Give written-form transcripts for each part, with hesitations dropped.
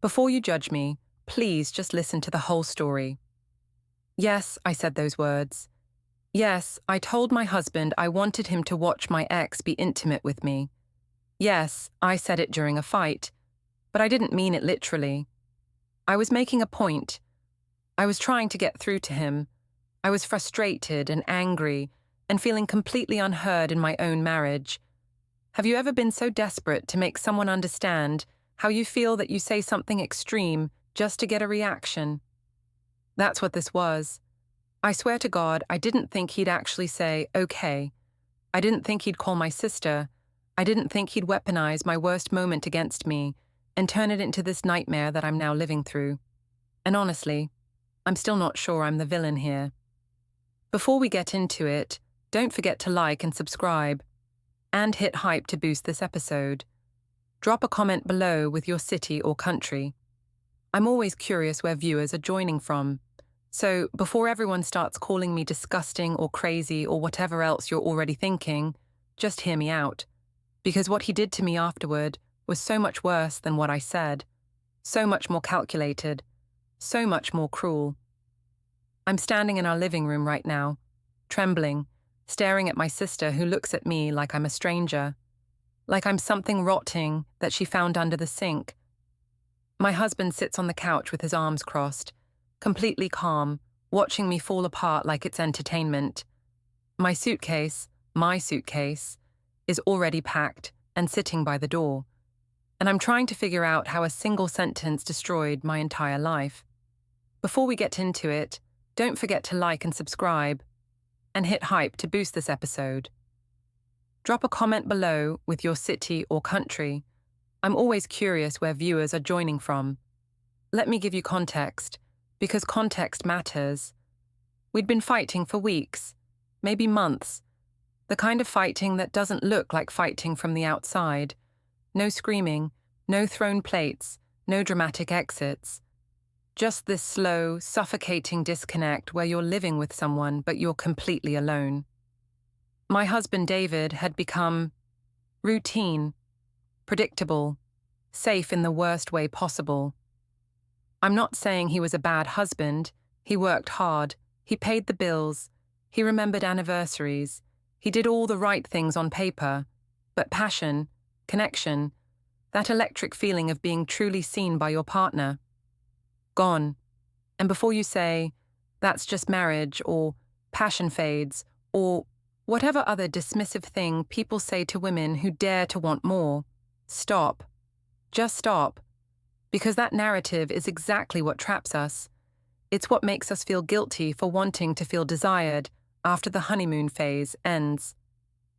Before you judge me, please just listen to the whole story. Yes, I said those words. Yes, I told my husband I wanted him to watch my ex be intimate with me. Yes, I said it during a fight, but I didn't mean it literally. I was making a point. I was trying to get through to him. I was frustrated and angry and feeling completely unheard in my own marriage. Have you ever been so desperate to make someone understand how you feel that you say something extreme just to get a reaction? That's what this was. I swear to God, I didn't think he'd actually say, okay. I didn't think he'd call my sister. I didn't think he'd weaponize my worst moment against me and turn it into this nightmare that I'm now living through. And honestly, I'm still not sure I'm the villain here. Before we get into it, don't forget to like and subscribe, and hit hype to boost this episode. Drop a comment below with your city or country. I'm always curious where viewers are joining from. So before everyone starts calling me disgusting or crazy or whatever else you're already thinking, just hear me out. Because what he did to me afterward was so much worse than what I said. So much more calculated. So much more cruel. I'm standing in our living room right now, trembling, staring at my sister who looks at me like I'm a stranger. Like I'm something rotting that she found under the sink. My husband sits on the couch with his arms crossed, completely calm, watching me fall apart like it's entertainment. My suitcase, is already packed and sitting by the door. And I'm trying to figure out how a single sentence destroyed my entire life. Before we get into it, don't forget to like and subscribe, and hit hype to boost this episode. Drop a comment below with your city or country. I'm always curious where viewers are joining from. Let me give you context, because context matters. We'd been fighting for weeks, maybe months. The kind of fighting that doesn't look like fighting from the outside. No screaming, no thrown plates, no dramatic exits. Just this slow, suffocating disconnect where you're living with someone but you're completely alone. My husband David had become routine, predictable, safe in the worst way possible. I'm not saying he was a bad husband. He worked hard, he paid the bills, he remembered anniversaries, he did all the right things on paper, but passion, connection, that electric feeling of being truly seen by your partner, gone. And before you say, that's just marriage, or passion fades, or whatever other dismissive thing people say to women who dare to want more, stop. Just stop. Because that narrative is exactly what traps us. It's what makes us feel guilty for wanting to feel desired after the honeymoon phase ends.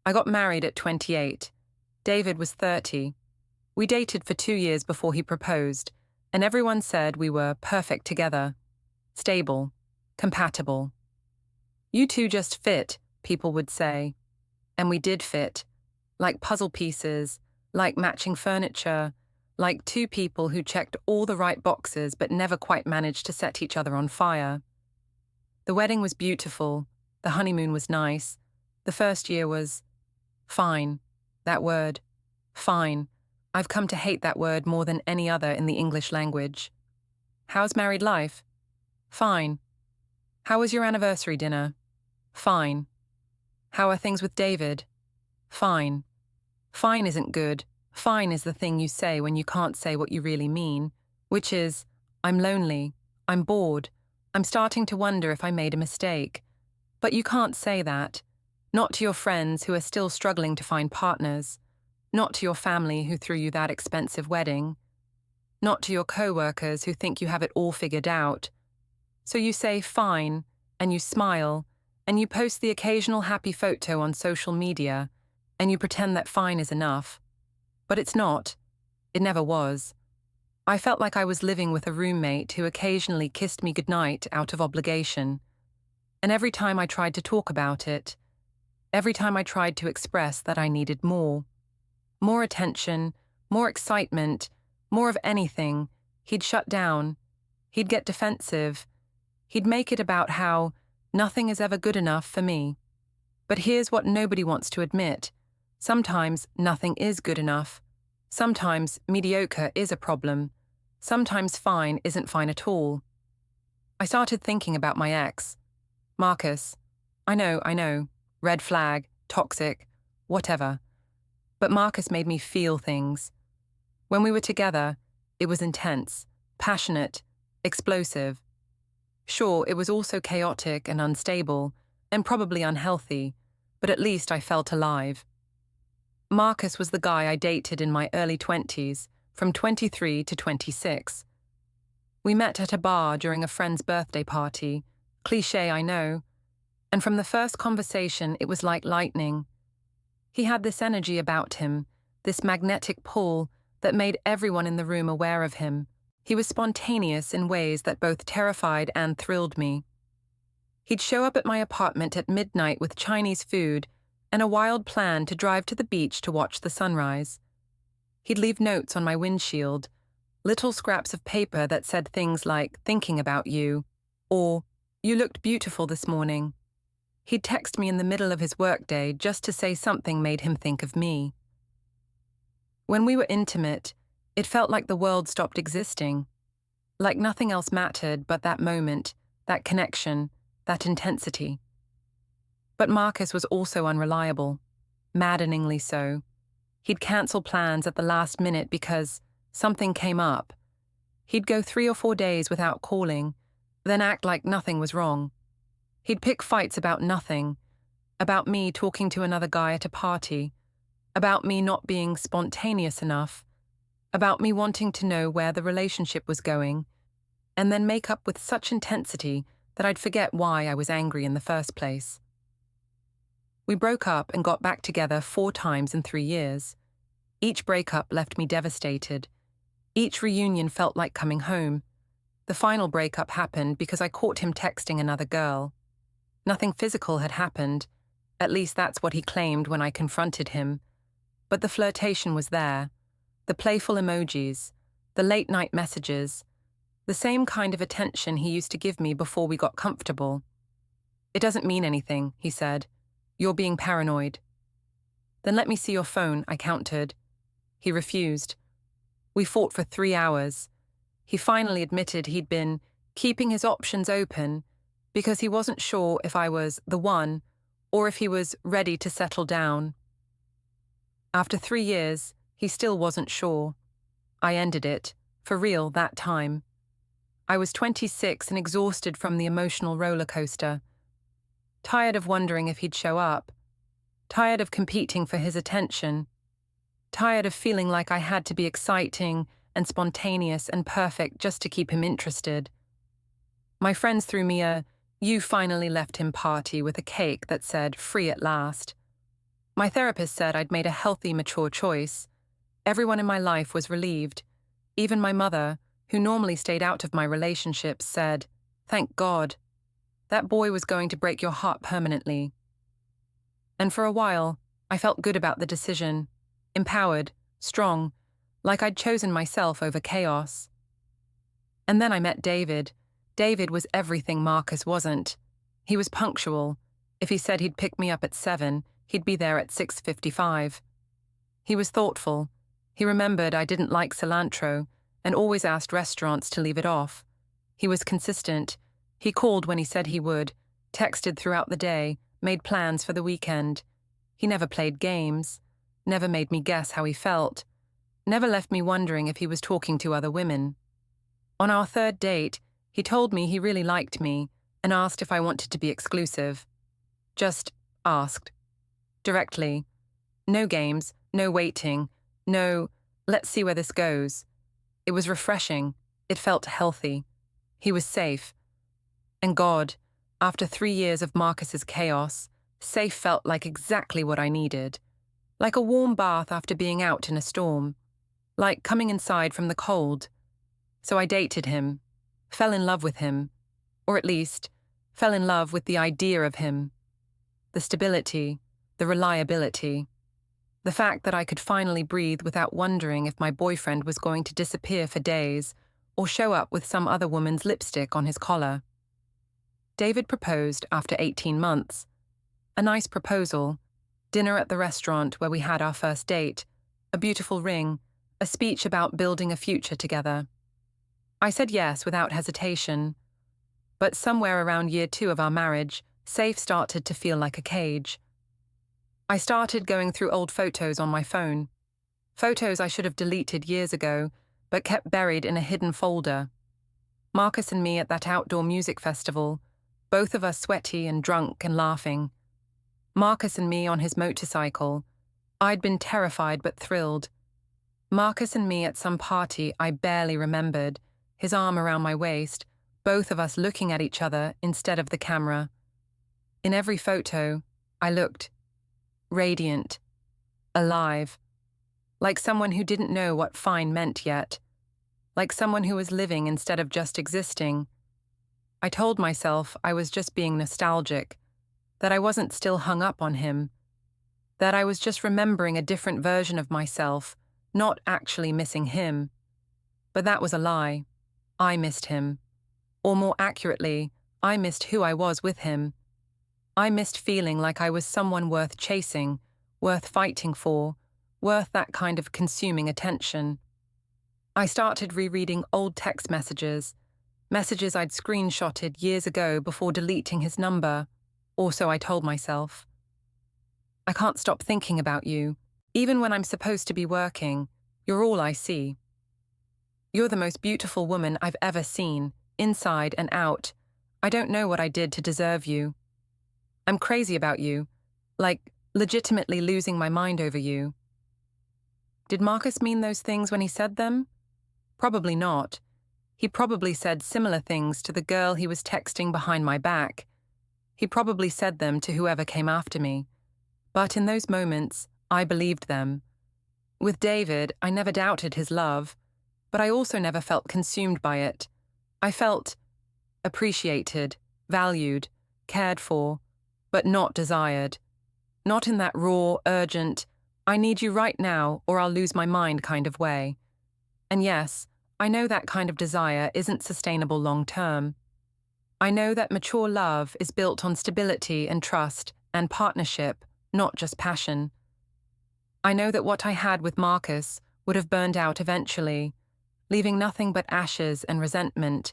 I got married at 28. David was 30. We dated for 2 years before he proposed, and everyone said we were perfect together. Stable. Compatible. You two just fit, people would say. And we did fit. Like puzzle pieces, like matching furniture, like two people who checked all the right boxes but never quite managed to set each other on fire. The wedding was beautiful. The honeymoon was nice. The first year was fine. That word. Fine. I've come to hate that word more than any other in the English language. How's married life? Fine. How was your anniversary dinner? Fine. How are things with David? Fine. Fine isn't good. Fine is the thing you say when you can't say what you really mean, which is, I'm lonely, I'm bored, I'm starting to wonder if I made a mistake. But you can't say that. Not to your friends who are still struggling to find partners. Not to your family who threw you that expensive wedding. Not to your co-workers who think you have it all figured out. So you say fine, and you smile, and you post the occasional happy photo on social media, and you pretend that fine is enough. But it's not. It never was. I felt like I was living with a roommate who occasionally kissed me goodnight out of obligation. And every time I tried to talk about it, every time I tried to express that I needed more attention, more excitement, more of anything, he'd shut down. He'd get defensive. He'd make it about how nothing is ever good enough for me. But here's what nobody wants to admit. Sometimes nothing is good enough. Sometimes mediocre is a problem. Sometimes fine isn't fine at all. I started thinking about my ex. Marcus. I know. Red flag, toxic, whatever. But Marcus made me feel things. When we were together, it was intense, passionate, explosive. Sure, it was also chaotic and unstable, and probably unhealthy, but at least I felt alive. Marcus was the guy I dated in my early 20s, from 23 to 26. We met at a bar during a friend's birthday party. Cliché, I know. And from the first conversation, it was like lightning. He had this energy about him, this magnetic pull that made everyone in the room aware of him. He was spontaneous in ways that both terrified and thrilled me. He'd show up at my apartment at midnight with Chinese food and a wild plan to drive to the beach to watch the sunrise. He'd leave notes on my windshield, little scraps of paper that said things like, "thinking about you," or, "you looked beautiful this morning." He'd text me in the middle of his workday just to say something made him think of me. When we were intimate, it felt like the world stopped existing, like nothing else mattered but that moment, that connection, that intensity. But Marcus was also unreliable, maddeningly so. He'd cancel plans at the last minute because something came up. He'd go 3 or 4 days without calling, then act like nothing was wrong. He'd pick fights about nothing, about me talking to another guy at a party, about me not being spontaneous enough, about me wanting to know where the relationship was going, and then make up with such intensity that I'd forget why I was angry in the first place. We broke up and got back together 4 times in 3 years. Each breakup left me devastated. Each reunion felt like coming home. The final breakup happened because I caught him texting another girl. Nothing physical had happened, at least that's what he claimed when I confronted him. But the flirtation was there, the playful emojis, the late-night messages, the same kind of attention he used to give me before we got comfortable. "It doesn't mean anything," he said. "You're being paranoid." "Then let me see your phone," I countered. He refused. We fought for 3 hours. He finally admitted he'd been keeping his options open because he wasn't sure if I was the one or if he was ready to settle down. After 3 years, he still wasn't sure. I ended it, for real, that time. I was 26 and exhausted from the emotional roller coaster. Tired of wondering if he'd show up. Tired of competing for his attention. Tired of feeling like I had to be exciting and spontaneous and perfect just to keep him interested. My friends threw me a "you finally left him" party with a cake that said "free at last." My therapist said I'd made a healthy, mature choice. Everyone in my life was relieved. Even my mother, who normally stayed out of my relationships, said, "Thank God. That boy was going to break your heart permanently." And for a while, I felt good about the decision. Empowered, strong, like I'd chosen myself over chaos. And then I met David. David was everything Marcus wasn't. He was punctual. If he said he'd pick me up at 7, he'd be there at 6:55. He was thoughtful. He remembered I didn't like cilantro and always asked restaurants to leave it off. He was consistent. He called when he said he would, texted throughout the day, made plans for the weekend. He never played games, never made me guess how he felt, never left me wondering if he was talking to other women. On our 3rd date, he told me he really liked me and asked if I wanted to be exclusive. Just asked. Directly. No games, no waiting, no, "let's see where this goes." It was refreshing. It felt healthy. He was safe. And God, after 3 years of Marcus's chaos, safe felt like exactly what I needed. Like a warm bath after being out in a storm. Like coming inside from the cold. So I dated him. Fell in love with him. Or at least, fell in love with the idea of him. The stability, the reliability. The fact that I could finally breathe without wondering if my boyfriend was going to disappear for days or show up with some other woman's lipstick on his collar. David proposed after 18 months. A nice proposal, dinner at the restaurant where we had our first date, a beautiful ring, a speech about building a future together. I said yes without hesitation. But somewhere around year 2 of our marriage, safe started to feel like a cage. I started going through old photos on my phone. Photos I should have deleted years ago, but kept buried in a hidden folder. Marcus and me at that outdoor music festival, both of us sweaty and drunk and laughing. Marcus and me on his motorcycle. I'd been terrified but thrilled. Marcus and me at some party I barely remembered, his arm around my waist, both of us looking at each other instead of the camera. In every photo, I looked radiant, alive, like someone who didn't know what fine meant yet, like someone who was living instead of just existing. I told myself I was just being nostalgic, that I wasn't still hung up on him, that I was just remembering a different version of myself, not actually missing him. But that was a lie. I missed him. Or more accurately, I missed who I was with him. I missed feeling like I was someone worth chasing, worth fighting for, worth that kind of consuming attention. I started rereading old text messages I'd screenshotted years ago before deleting his number, or so I told myself. I can't stop thinking about you. Even when I'm supposed to be working, you're all I see. You're the most beautiful woman I've ever seen, inside and out. I don't know what I did to deserve you. I'm crazy about you, like legitimately losing my mind over you. Did Marcus mean those things when he said them? Probably not. He probably said similar things to the girl he was texting behind my back. He probably said them to whoever came after me. But in those moments, I believed them. With David, I never doubted his love, but I also never felt consumed by it. I felt appreciated, valued, cared for, but not desired. Not in that raw, urgent, I need you right now or I'll lose my mind kind of way. And yes, I know that kind of desire isn't sustainable long-term. I know that mature love is built on stability and trust and partnership, not just passion. I know that what I had with Marcus would have burned out eventually, leaving nothing but ashes and resentment.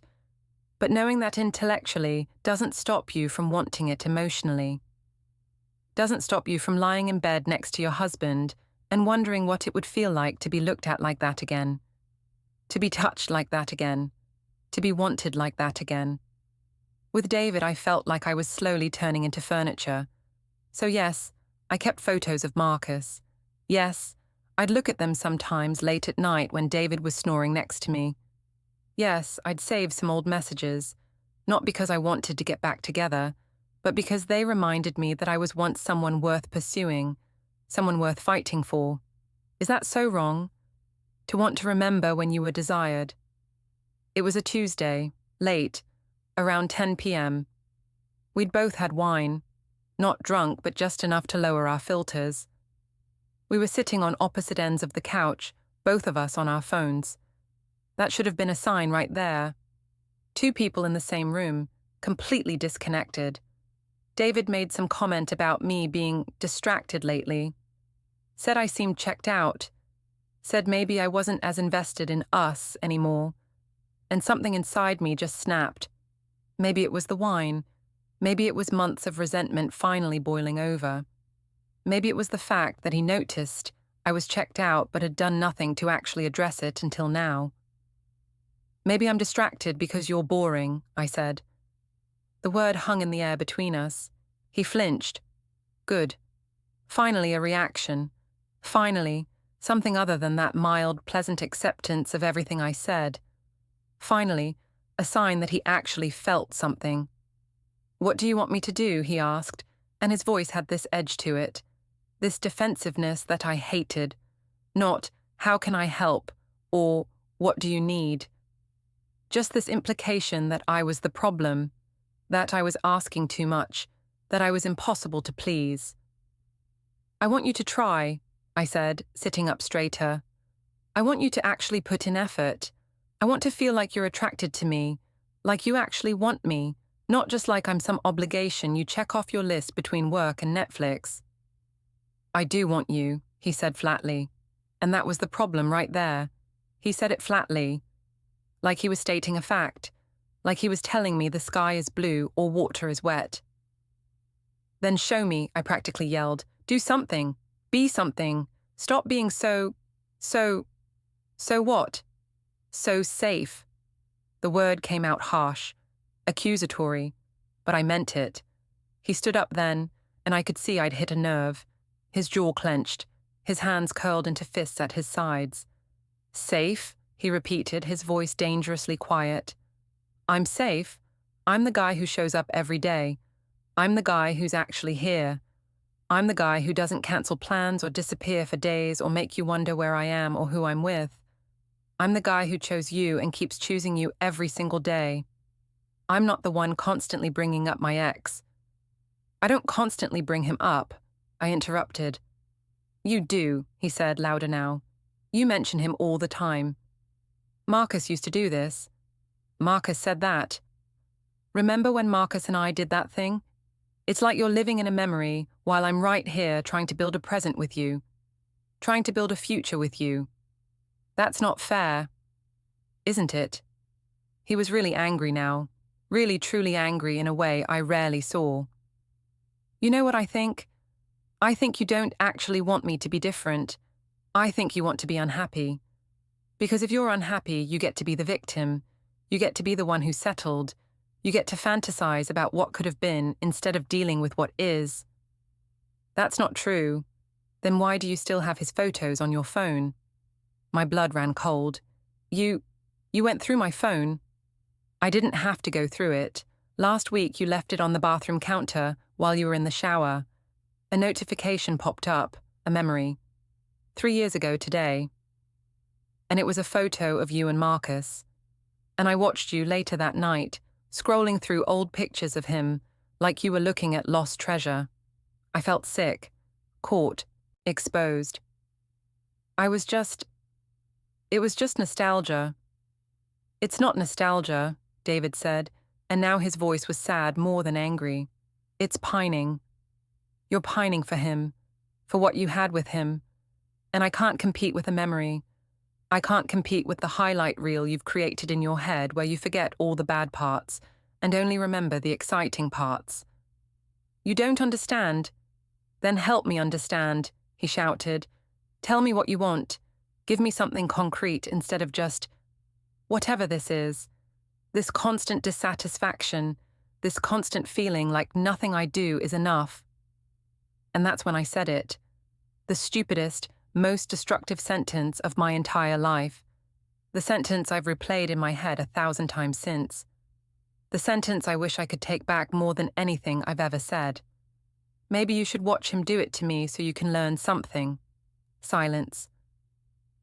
But knowing that intellectually doesn't stop you from wanting it emotionally. Doesn't stop you from lying in bed next to your husband and wondering what it would feel like to be looked at like that again. To be touched like that again. To be wanted like that again. With David, I felt like I was slowly turning into furniture. So yes, I kept photos of Marcus. Yes, I'd look at them sometimes late at night when David was snoring next to me. Yes, I'd save some old messages, not because I wanted to get back together, but because they reminded me that I was once someone worth pursuing, someone worth fighting for. Is that so wrong? To want to remember when you were desired. It was a Tuesday, late, around 10 p.m. We'd both had wine, not drunk but just enough to lower our filters. We were sitting on opposite ends of the couch, both of us on our phones. That should have been a sign right there. Two people in the same room, completely disconnected. David made some comment about me being distracted lately. Said I seemed checked out. Said maybe I wasn't as invested in us anymore. And something inside me just snapped. Maybe it was the wine. Maybe it was months of resentment finally boiling over. Maybe it was the fact that he noticed I was checked out but had done nothing to actually address it until now. Maybe I'm distracted because you're boring, I said. The word hung in the air between us. He flinched. Good. Finally a reaction. Finally, something other than that mild, pleasant acceptance of everything I said. Finally, a sign that he actually felt something. What do you want me to do? He asked, and his voice had this edge to it, this defensiveness that I hated. Not, how can I help, or what do you need? Just this implication that I was the problem, that I was asking too much, that I was impossible to please. I want you to try, I said, sitting up straighter. I want you to actually put in effort. I want to feel like you're attracted to me, like you actually want me, not just like I'm some obligation you check off your list between work and Netflix. I do want you, he said flatly. And that was the problem right there. He said it flatly. like he was stating a fact, like he was telling me the sky is blue or water is wet. Then show me, I practically yelled. Do something. Be something. Stop being so what? So safe. The word came out harsh, accusatory, but I meant it. He stood up then, and I could see I'd hit a nerve. His jaw clenched, his hands curled into fists at his sides. Safe, he repeated, his voice dangerously quiet. I'm safe. I'm the guy who shows up every day. I'm the guy who's actually here. I'm the guy who doesn't cancel plans or disappear for days or make you wonder where I am or who I'm with. I'm the guy who chose you and keeps choosing you every single day. I'm not the one constantly bringing up my ex. I don't constantly bring him up, I interrupted. You do, he said louder now. You mention him all the time. Marcus used to do this. Marcus said that. Remember when Marcus and I did that thing? It's like you're living in a memory while I'm right here trying to build a present with you, trying to build a future with you. That's not fair, isn't it? He was really angry now, really truly angry in a way I rarely saw. You know what I think? I think you don't actually want me to be different. I think you want to be unhappy. Because if you're unhappy, you get to be the victim. You get to be the one who settled. You get to fantasize about what could have been instead of dealing with what is. That's not true. Then why do you still have his photos on your phone? My blood ran cold. You went through my phone. I didn't have to go through it. Last week you left it on the bathroom counter while you were in the shower. A notification popped up, a memory. 3 years ago today. And it was a photo of you and Marcus. And I watched you later that night, scrolling through old pictures of him, like you were looking at lost treasure. I felt sick, caught, exposed. It was just nostalgia. It's not nostalgia, David said, and now his voice was sad more than angry. It's pining. You're pining for him, for what you had with him. And I can't compete with a memory. I can't compete with the highlight reel you've created in your head where you forget all the bad parts and only remember the exciting parts. You don't understand? Then help me understand, he shouted. Tell me what you want. Give me something concrete instead of just, whatever this is. This constant dissatisfaction, this constant feeling like nothing I do is enough. And that's when I said it. The stupidest, most destructive sentence of my entire life. The sentence I've replayed in my head 1,000 times since. The sentence I wish I could take back more than anything I've ever said. Maybe you should watch him do it to me so you can learn something. Silence.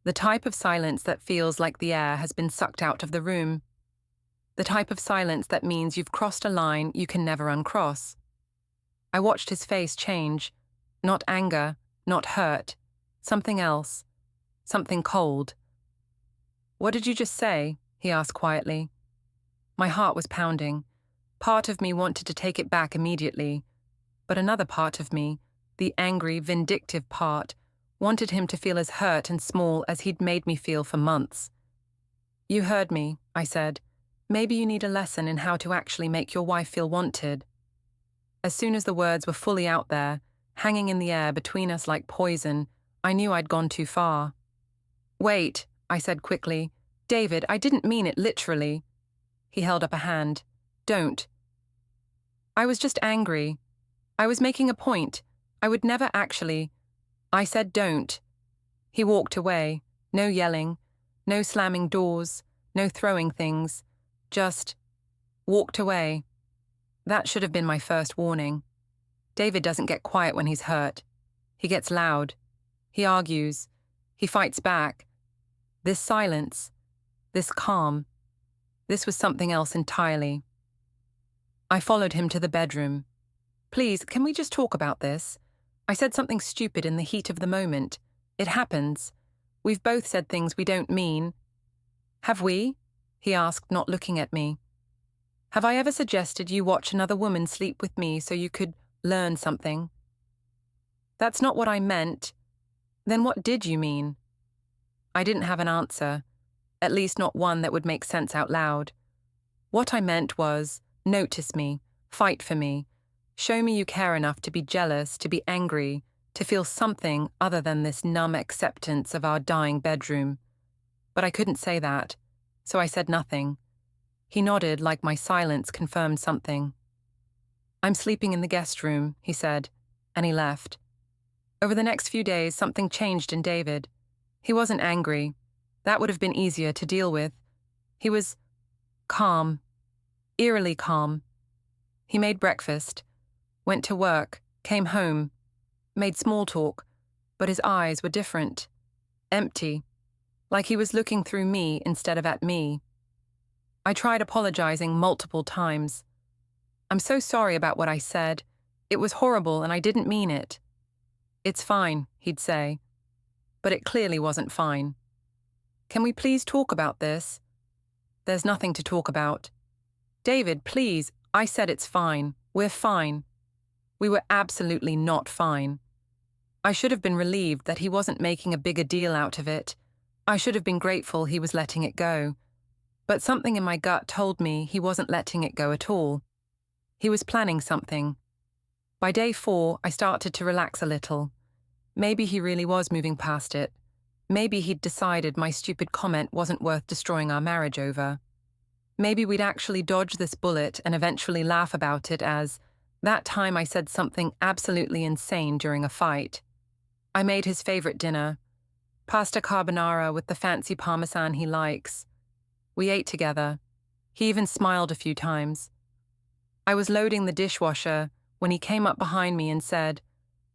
The type of silence that feels like the air has been sucked out of the room. The type of silence that means you've crossed a line you can never uncross. I watched his face change. Not anger, not hurt. Something else. Something cold. What did you just say? He asked quietly. My heart was pounding. Part of me wanted to take it back immediately. But another part of me, the angry, vindictive part, wanted him to feel as hurt and small as he'd made me feel for months. You heard me, I said. Maybe you need a lesson in how to actually make your wife feel wanted. As soon as the words were fully out there, hanging in the air between us like poison, I knew I'd gone too far. Wait, I said quickly. David, I didn't mean it literally. He held up a hand. Don't. I was just angry. I was making a point. I would never actually. I said don't. He walked away. No yelling. No slamming doors. No throwing things. Just walked away. That should have been my first warning. David doesn't get quiet when he's hurt. He gets loud. He argues. He fights back. This silence, this calm, this was something else entirely. I followed him to the bedroom. Please, can we just talk about this? I said something stupid in the heat of the moment. It happens. We've both said things we don't mean. Have we? He asked, not looking at me. Have I ever suggested you watch another woman sleep with me so you could learn something? That's not what I meant. Then what did you mean? I didn't have an answer. at least not one that would make sense out loud. What I meant was, notice me, fight for me, show me you care enough to be jealous, to be angry, to feel something other than this numb acceptance of our dying bedroom. But I couldn't say that, so I said nothing. He nodded like my silence confirmed something. I'm sleeping in the guest room, he said, and he left. Over the next few days, something changed in David. He wasn't angry. That would have been easier to deal with. He was calm, eerily calm. He made breakfast, went to work, came home, made small talk, but his eyes were different, empty, like he was looking through me instead of at me. I tried apologizing multiple times. I'm so sorry about what I said. It was horrible and I didn't mean it. It's fine, he'd say. But it clearly wasn't fine. Can we please talk about this? There's nothing to talk about. David, please, I said it's fine. We're fine. We were absolutely not fine. I should have been relieved that he wasn't making a bigger deal out of it. I should have been grateful he was letting it go. But something in my gut told me he wasn't letting it go at all. He was planning something. By day 4, I started to relax a little. Maybe he really was moving past it. Maybe he'd decided my stupid comment wasn't worth destroying our marriage over. Maybe we'd actually dodge this bullet and eventually laugh about it as, that time I said something absolutely insane during a fight. I made his favorite dinner, pasta carbonara with the fancy parmesan he likes. We ate together. He even smiled a few times. I was loading the dishwasher when he came up behind me and said,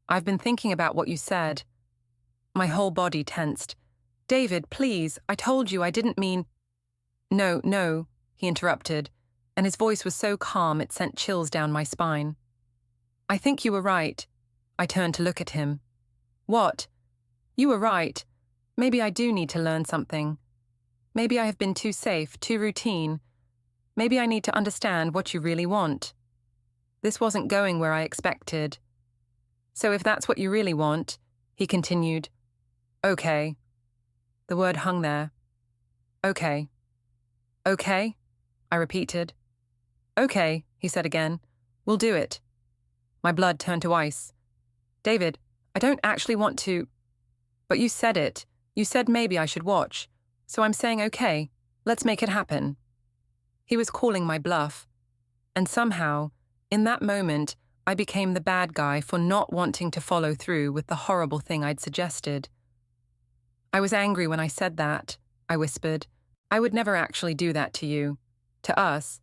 I've been thinking about what you said. My whole body tensed. David, please, I told you I didn't mean... No, he interrupted, and his voice was so calm it sent chills down my spine. I think you were right. I turned to look at him. What? You were right. Maybe I do need to learn something. Maybe I have been too safe, too routine. Maybe I need to understand what you really want. This wasn't going where I expected. So if that's what you really want, he continued. Okay. The word hung there. Okay. Okay? I repeated. Okay, he said again. We'll do it. My blood turned to ice. David, I don't actually want to... But you said it. You said maybe I should watch. So I'm saying okay, let's make it happen. He was calling my bluff. And somehow, in that moment, I became the bad guy for not wanting to follow through with the horrible thing I'd suggested. I was angry when I said that, I whispered. I would never actually do that to you. To us.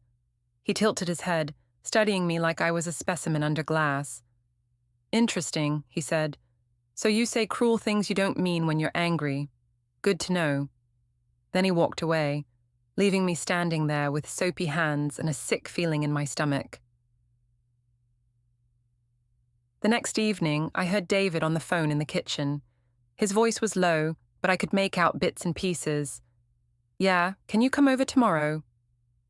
He tilted his head, studying me like I was a specimen under glass. Interesting, he said. So you say cruel things you don't mean when you're angry. Good to know. Then he walked away, leaving me standing there with soapy hands and a sick feeling in my stomach. The next evening, I heard David on the phone in the kitchen. His voice was low, but I could make out bits and pieces. Yeah, can you come over tomorrow?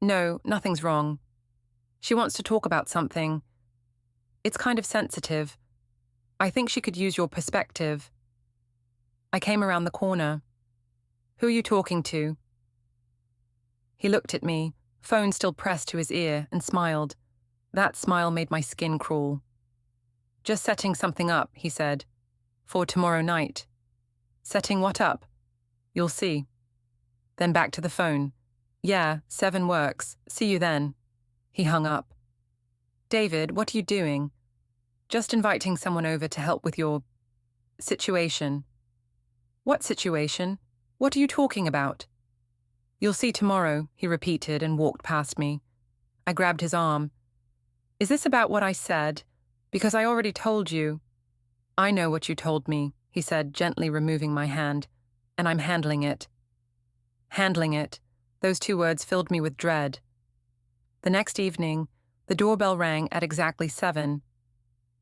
No, nothing's wrong. She wants to talk about something. It's kind of sensitive. I think she could use your perspective. I came around the corner. Who are you talking to? He looked at me, phone still pressed to his ear, and smiled. That smile made my skin crawl. Just setting something up, he said. For tomorrow night. Setting what up? You'll see. Then back to the phone. Yeah, 7 works. See you then. He hung up. David, what are you doing? Just inviting someone over to help with your... situation. What situation? What are you talking about? You'll see tomorrow, he repeated and walked past me. I grabbed his arm. Is this about what I said? Because I already told you. I know what you told me, he said, gently removing my hand, and I'm handling it. Handling it. Those 2 words filled me with dread. The next evening, the doorbell rang at exactly 7.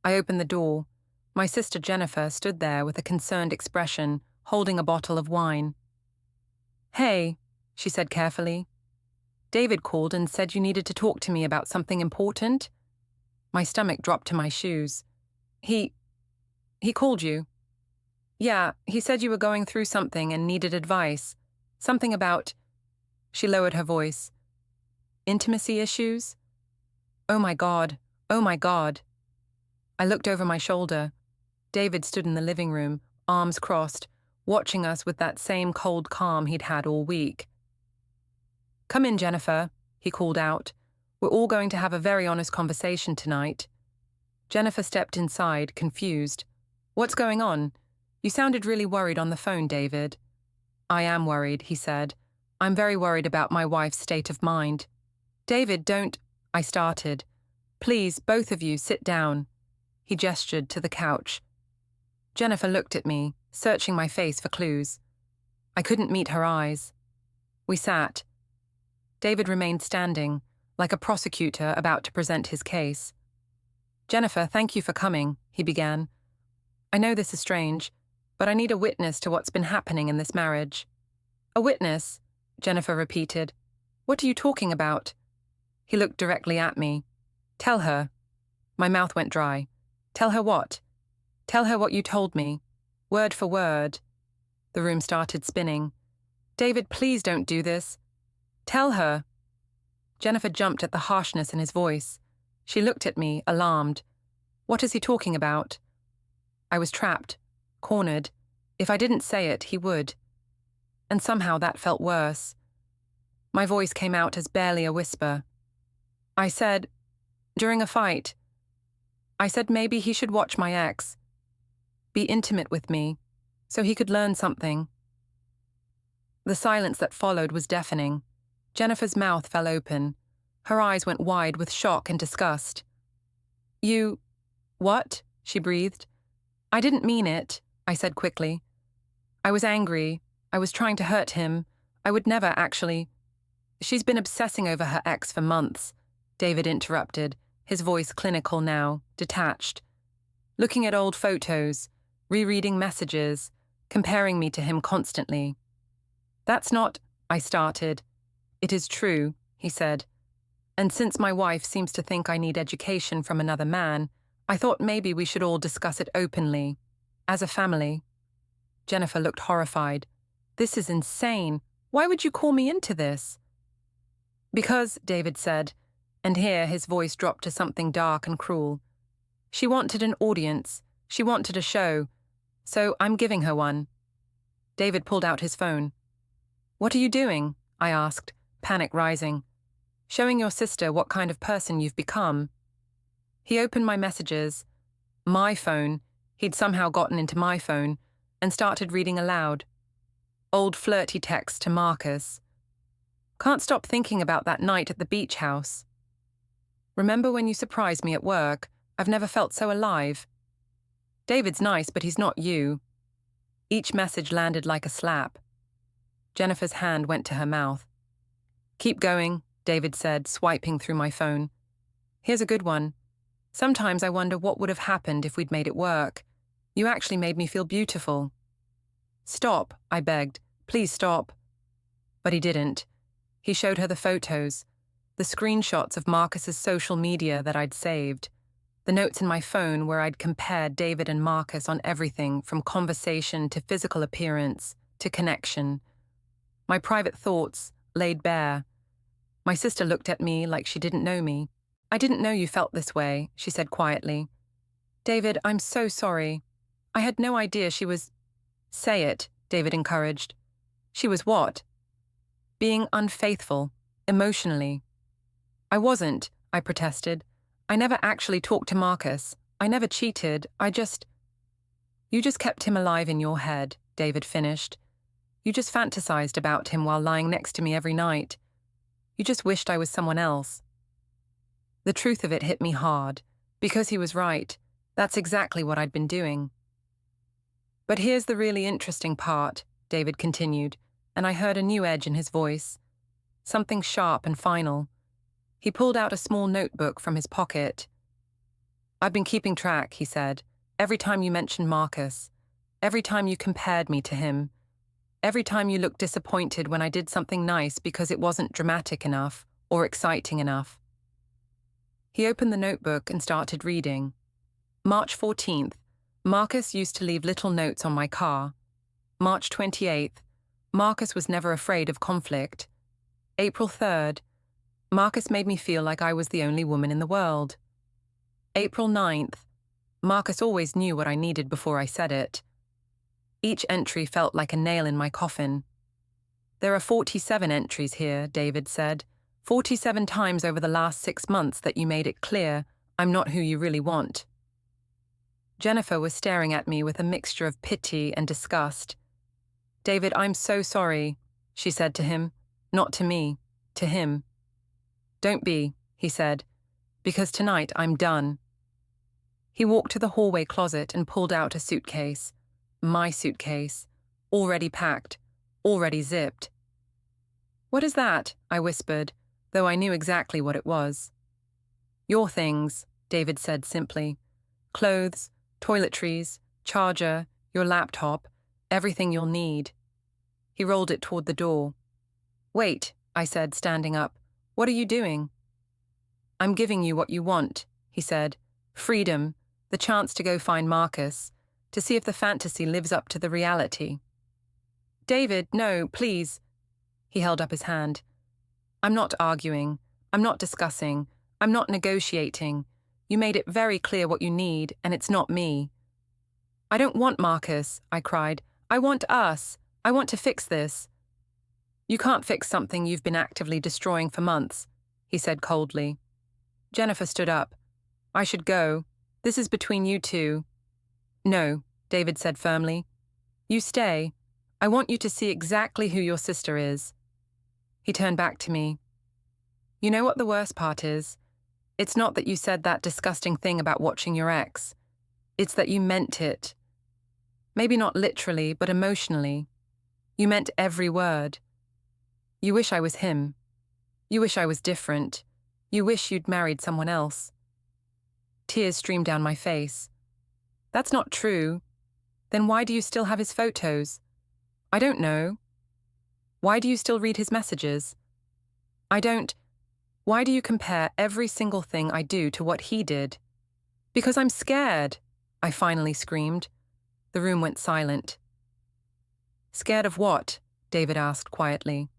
I opened the door. My sister Jennifer stood there with a concerned expression, holding a bottle of wine. Hey, she said carefully. David called and said you needed to talk to me about something important. My stomach dropped to my shoes. He called you. Yeah, he said you were going through something and needed advice. Something about She lowered her voice. Intimacy issues? Oh my God, oh my God. I looked over my shoulder. David stood in the living room, arms crossed, watching us with that same cold calm he'd had all week. Come in, Jennifer, he called out. We're all going to have a very honest conversation tonight. Jennifer stepped inside, confused. What's going on? You sounded really worried on the phone, David. I am worried, he said. I'm very worried about my wife's state of mind. David, don't, I started. Please, both of you, sit down. He gestured to the couch. Jennifer looked at me, searching my face for clues. I couldn't meet her eyes. We sat. David remained standing, like a prosecutor about to present his case. Jennifer, thank you for coming, he began. I know this is strange, but I need a witness to what's been happening in this marriage. A witness? Jennifer repeated. What are you talking about? He looked directly at me. Tell her. My mouth went dry. Tell her what? Tell her what you told me. Word for word. The room started spinning. David, please don't do this. Tell her. Jennifer jumped at the harshness in his voice. She looked at me, alarmed. What is he talking about? I was trapped, cornered. If I didn't say it, he would. And somehow that felt worse. My voice came out as barely a whisper. I said, during a fight, I said maybe he should watch my ex, be intimate with me, so he could learn something. The silence that followed was deafening. Jennifer's mouth fell open. Her eyes went wide with shock and disgust. You... what? She breathed. I didn't mean it, I said quickly. I was angry. I was trying to hurt him. I would never actually... She's been obsessing over her ex for months, David interrupted, his voice clinical now, detached. Looking at old photos, rereading messages, comparing me to him constantly. That's not, I started. It is true, he said. And since my wife seems to think I need education from another man, I thought maybe we should all discuss it openly, as a family. Jennifer looked horrified. This is insane. Why would you call me into this? Because, David said, and here his voice dropped to something dark and cruel. She wanted an audience. She wanted a show. So I'm giving her one. David pulled out his phone. What are you doing? I asked, panic rising. Showing your sister what kind of person you've become. He opened my messages, my phone, he'd somehow gotten into my phone, and started reading aloud. Old flirty texts to Marcus. Can't stop thinking about that night at the beach house. Remember when you surprised me at work? I've never felt so alive. David's nice, but he's not you. Each message landed like a slap. Jennifer's hand went to her mouth. Keep going, David said, swiping through my phone. Here's a good one. Sometimes I wonder what would have happened if we'd made it work. You actually made me feel beautiful. Stop, I begged. Please stop. But he didn't. He showed her the photos, the screenshots of Marcus's social media that I'd saved, the notes in my phone where I'd compared David and Marcus on everything from conversation to physical appearance to connection. My private thoughts laid bare. My sister looked at me like she didn't know me. I didn't know you felt this way, she said quietly. David, I'm so sorry. I had no idea she was... Say it, David encouraged. She was what? Being unfaithful, emotionally. I wasn't, I protested. I never actually talked to Marcus. I never cheated. You just kept him alive in your head, David finished. You just fantasized about him while lying next to me every night. You just wished I was someone else. The truth of it hit me hard, because he was right. That's exactly what I'd been doing. But here's the really interesting part, David continued, and I heard a new edge in his voice. Something sharp and final. He pulled out a small notebook from his pocket. I've been keeping track, he said, every time you mentioned Marcus, every time you compared me to him, every time you looked disappointed when I did something nice because it wasn't dramatic enough or exciting enough. He opened the notebook and started reading. March 14th, Marcus used to leave little notes on my car. March 28th, Marcus was never afraid of conflict. April 3rd. Marcus made me feel like I was the only woman in the world. April 9th. Marcus always knew what I needed before I said it. Each entry felt like a nail in my coffin. There are 47 entries here, David said. 47 times over the last 6 months that you made it clear I'm not who you really want. Jennifer was staring at me with a mixture of pity and disgust. David, I'm so sorry, she said to him. Not to me, to him. Don't be, he said, because tonight I'm done. He walked to the hallway closet and pulled out a suitcase. My suitcase. Already packed. Already zipped. What is that? I whispered, though I knew exactly what it was. Your things, David said simply. Clothes, toiletries, charger, your laptop, everything you'll need. He rolled it toward the door. Wait, I said, standing up. What are you doing? I'm giving you what you want, he said. Freedom, the chance to go find Marcus, to see if the fantasy lives up to the reality. David, no, please. He held up his hand. I'm not arguing. I'm not discussing. I'm not negotiating. You made it very clear what you need, and it's not me. I don't want Marcus, I cried. I want us. I want to fix this. You can't fix something you've been actively destroying for months, he said coldly. Jennifer stood up. I should go. This is between you two. No, David said firmly. You stay. I want you to see exactly who your sister is. He turned back to me. You know what the worst part is? It's not that you said that disgusting thing about watching your ex. It's that you meant it. Maybe not literally, but emotionally. You meant every word. You wish I was him. You wish I was different. You wish you'd married someone else. Tears streamed down my face. That's not true. Then why do you still have his photos? I don't know. Why do you still read his messages? I don't. Why do you compare every single thing I do to what he did? Because I'm scared, I finally screamed. The room went silent. Scared of what? David asked quietly.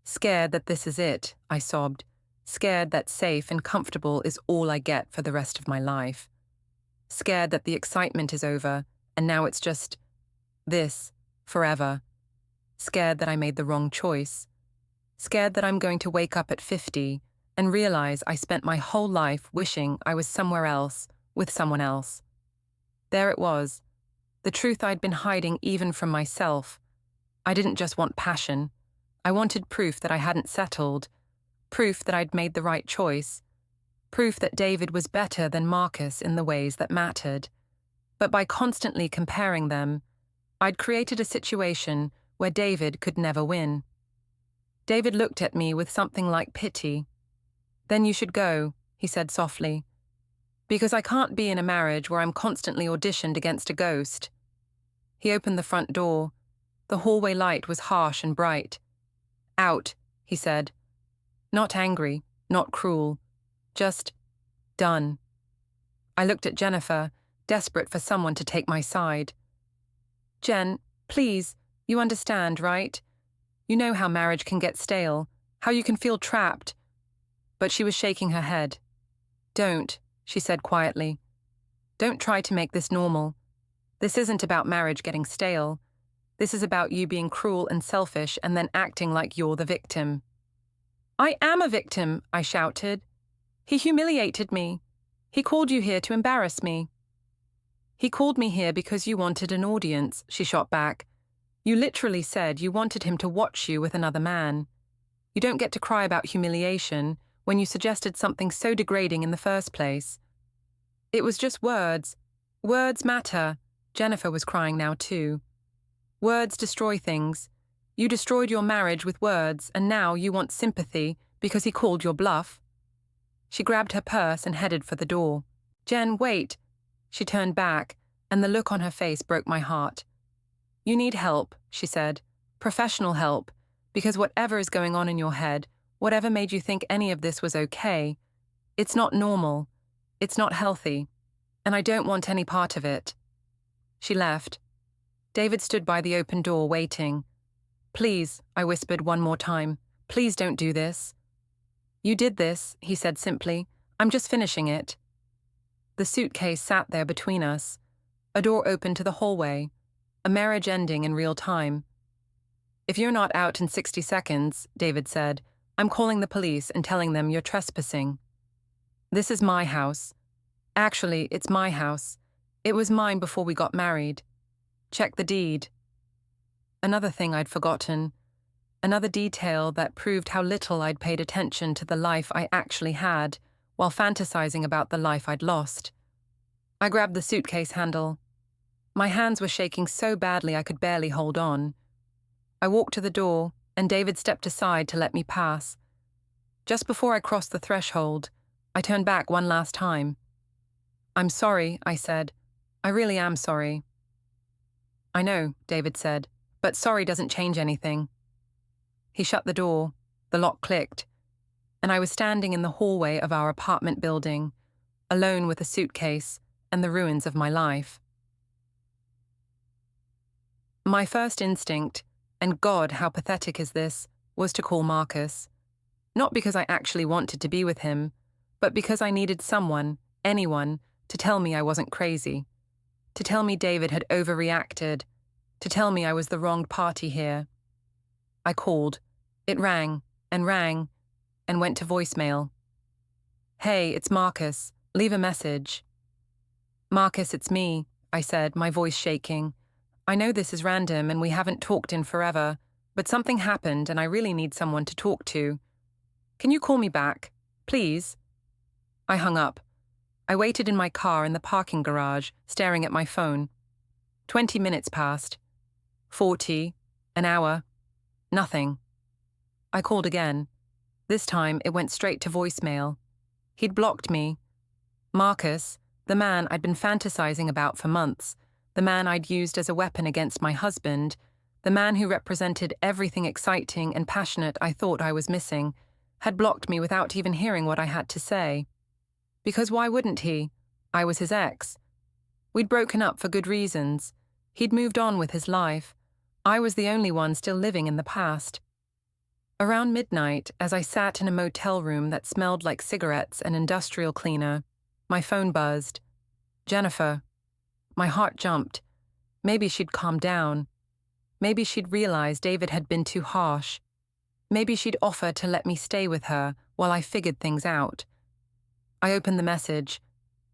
Scared that this is it, I sobbed. Scared that safe and comfortable is all I get for the rest of my life. Scared that the excitement is over, and now it's just this, forever. Scared that I made the wrong choice. Scared that I'm going to wake up at 50 and realize I spent my whole life wishing I was somewhere else, with someone else. There it was, the truth I'd been hiding even from myself. I didn't just want passion. I wanted proof that I hadn't settled, proof that I'd made the right choice, proof that David was better than Marcus in the ways that mattered. But by constantly comparing them, I'd created a situation where David could never win. David looked at me with something like pity. Then you should go, he said softly. Because I can't be in a marriage where I'm constantly auditioned against a ghost. He opened the front door. The hallway light was harsh and bright. Out, he said. Not angry, not cruel. Just done. I looked at Jennifer, desperate for someone to take my side. Jen, please, you understand, right? You know how marriage can get stale, how you can feel trapped. But she was shaking her head. Don't, she said quietly. Don't try to make this normal. This isn't about marriage getting stale. This is about you being cruel and selfish and then acting like you're the victim. I am a victim, I shouted. He humiliated me. He called you here to embarrass me. He called me here because you wanted an audience, she shot back. You literally said you wanted him to watch you with another man. You don't get to cry about humiliation when you suggested something so degrading in the first place. It was just words. Words matter. Jennifer was crying now too. Words destroy things. You destroyed your marriage with words, and now you want sympathy because he called your bluff. She grabbed her purse and headed for the door. Jen, wait. She turned back, and the look on her face broke my heart. You need help, she said. Professional help, because whatever is going on in your head, whatever made you think any of this was okay, it's not normal. It's not healthy. And I don't want any part of it. She left. David stood by the open door, waiting. Please, I whispered one more time. Please don't do this. You did this, he said simply. I'm just finishing it. The suitcase sat there between us. A door opened to the hallway. A marriage ending in real time. If you're not out in 60 seconds, David said, I'm calling the police and telling them you're trespassing. This is my house. Actually, it's my house. It was mine before we got married. Check the deed. Another thing I'd forgotten. Another detail that proved how little I'd paid attention to the life I actually had, while fantasizing about the life I'd lost. I grabbed the suitcase handle. My hands were shaking so badly I could barely hold on. I walked to the door, and David stepped aside to let me pass. Just before I crossed the threshold, I turned back one last time. I'm sorry, I said. I really am sorry. I know, David said, but sorry doesn't change anything. He shut the door, the lock clicked, and I was standing in the hallway of our apartment building, alone with a suitcase and the ruins of my life. My first instinct, and God, how pathetic is this, was to call Marcus. Not because I actually wanted to be with him, but because I needed someone, anyone, to tell me I wasn't crazy, to tell me David had overreacted, to tell me I was the wronged party here. I called. It rang, and went to voicemail. Hey, it's Marcus. Leave a message. Marcus, it's me, I said, my voice shaking. I know this is random and we haven't talked in forever, but something happened and I really need someone to talk to. Can you call me back, please? I hung up. I waited in my car in the parking garage, staring at my phone. 20 minutes passed. 40. An hour. Nothing. I called again. This time it went straight to voicemail. He'd blocked me. Marcus, the man I'd been fantasizing about for months, the man I'd used as a weapon against my husband, the man who represented everything exciting and passionate I thought I was missing, had blocked me without even hearing what I had to say. Because why wouldn't he? I was his ex. We'd broken up for good reasons. He'd moved on with his life. I was the only one still living in the past. Around midnight, as I sat in a motel room that smelled like cigarettes and industrial cleaner, my phone buzzed. Jennifer. My heart jumped. Maybe she'd calmed down. Maybe she'd realized David had been too harsh. Maybe she'd offer to let me stay with her while I figured things out. I opened the message.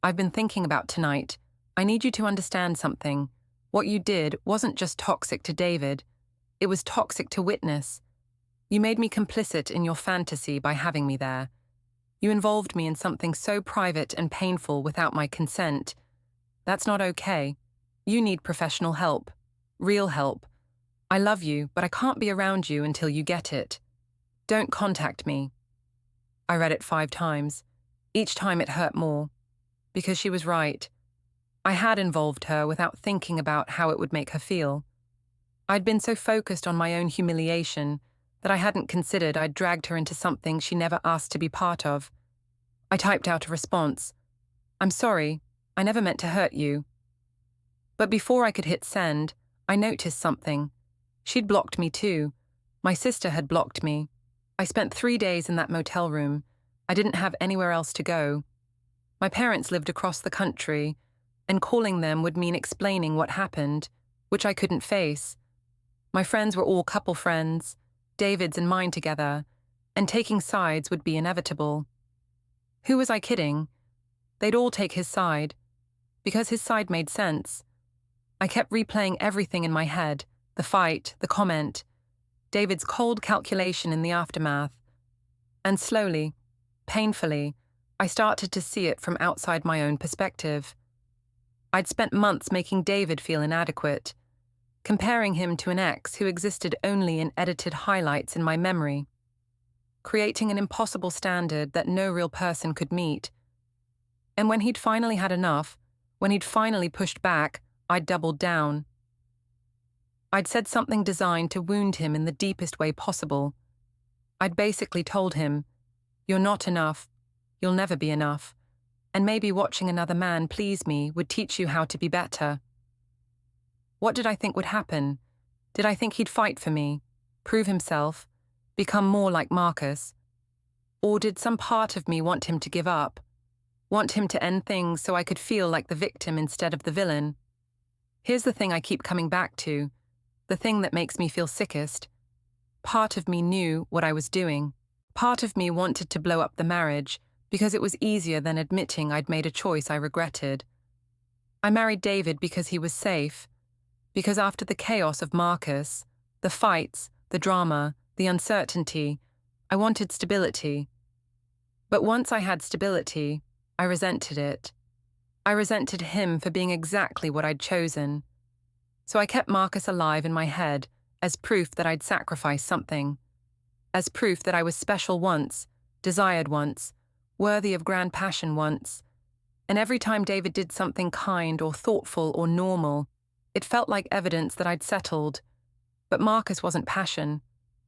I've been thinking about tonight. I need you to understand something. What you did wasn't just toxic to David. It was toxic to witness. You made me complicit in your fantasy by having me there. You involved me in something so private and painful without my consent. That's not okay. You need professional help. Real help. I love you, but I can't be around you until you get it. Don't contact me. I read it 5 times. Each time it hurt more. Because she was right. I had involved her without thinking about how it would make her feel. I'd been so focused on my own humiliation that I hadn't considered I'd dragged her into something she never asked to be part of. I typed out a response. I'm sorry, I never meant to hurt you. But before I could hit send, I noticed something. She'd blocked me too. My sister had blocked me. I spent 3 days in that motel room. I didn't have anywhere else to go. My parents lived across the country, and calling them would mean explaining what happened, which I couldn't face. My friends were all couple friends, David's and mine together, and taking sides would be inevitable. Who was I kidding? They'd all take his side, because his side made sense. I kept replaying everything in my head, the fight, the comment, David's cold calculation in the aftermath. And slowly, painfully, I started to see it from outside my own perspective. I'd spent months making David feel inadequate, comparing him to an ex who existed only in edited highlights in my memory, creating an impossible standard that no real person could meet. And when he'd finally had enough, when he'd finally pushed back, I'd doubled down. I'd said something designed to wound him in the deepest way possible. I'd basically told him, "You're not enough, you'll never be enough, and maybe watching another man please me would teach you how to be better." What did I think would happen? Did I think he'd fight for me, prove himself, become more like Marcus? Or did some part of me want him to give up, want him to end things so I could feel like the victim instead of the villain? Here's the thing I keep coming back to, the thing that makes me feel sickest. Part of me knew what I was doing. Part of me wanted to blow up the marriage because it was easier than admitting I'd made a choice I regretted. I married David because he was safe, because after the chaos of Marcus, the fights, the drama, the uncertainty, I wanted stability. But once I had stability, I resented it. I resented him for being exactly what I'd chosen. So I kept Marcus alive in my head as proof that I'd sacrificed something, as proof that I was special once, desired once, worthy of grand passion once. And every time David did something kind or thoughtful or normal, it felt like evidence that I'd settled. But Marcus wasn't passion.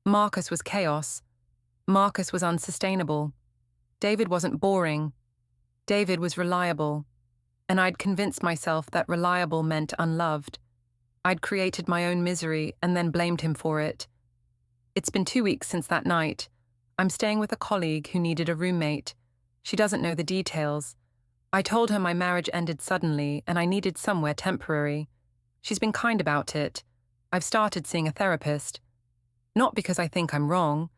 Marcus was chaos. Marcus was unsustainable. David wasn't boring. David was reliable. And I'd convinced myself that reliable meant unloved. I'd created my own misery and then blamed him for it. It's been 2 weeks since that night. I'm staying with a colleague who needed a roommate. She doesn't know the details. I told her my marriage ended suddenly and I needed somewhere temporary. She's been kind about it. I've started seeing a therapist. Not because I think I'm wrong.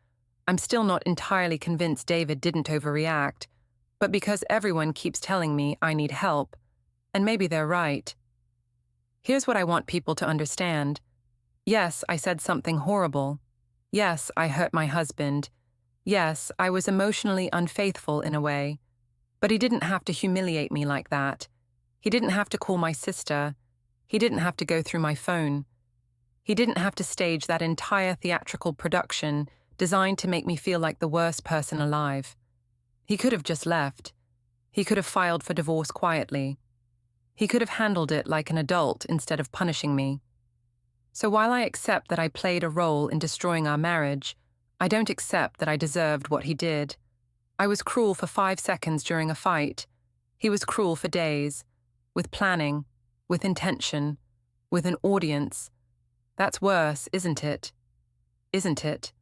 I'm still not entirely convinced David didn't overreact, but because everyone keeps telling me I need help. And maybe they're right. Here's what I want people to understand. Yes, I said something horrible. Yes, I hurt my husband. Yes, I was emotionally unfaithful in a way. But he didn't have to humiliate me like that. He didn't have to call my sister. He didn't have to go through my phone. He didn't have to stage that entire theatrical production designed to make me feel like the worst person alive. He could have just left. He could have filed for divorce quietly. He could have handled it like an adult instead of punishing me. So while I accept that I played a role in destroying our marriage, I don't accept that I deserved what he did. I was cruel for 5 seconds during a fight. He was cruel for days, with planning, with intention, with an audience. That's worse, isn't it? Isn't it?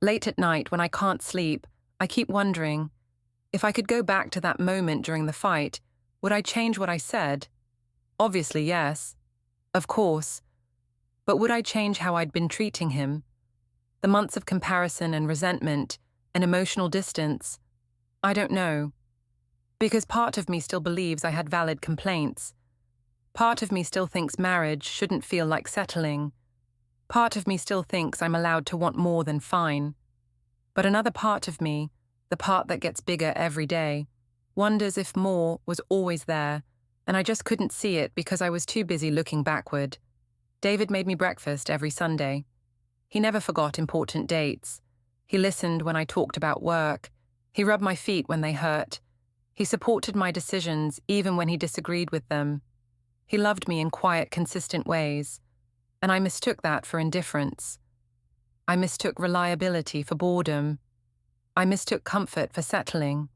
Late at night, when I can't sleep, I keep wondering, if I could go back to that moment during the fight, would I change what I said? Obviously, yes. Of course. But would I change how I'd been treating him? The months of comparison and resentment and emotional distance? I don't know. Because part of me still believes I had valid complaints. Part of me still thinks marriage shouldn't feel like settling. Part of me still thinks I'm allowed to want more than fine. But another part of me, the part that gets bigger every day, wonders if more was always there, and I just couldn't see it because I was too busy looking backward. David made me breakfast every Sunday. He never forgot important dates. He listened when I talked about work. He rubbed my feet when they hurt. He supported my decisions even when he disagreed with them. He loved me in quiet, consistent ways, and I mistook that for indifference. I mistook reliability for boredom. I mistook comfort for settling.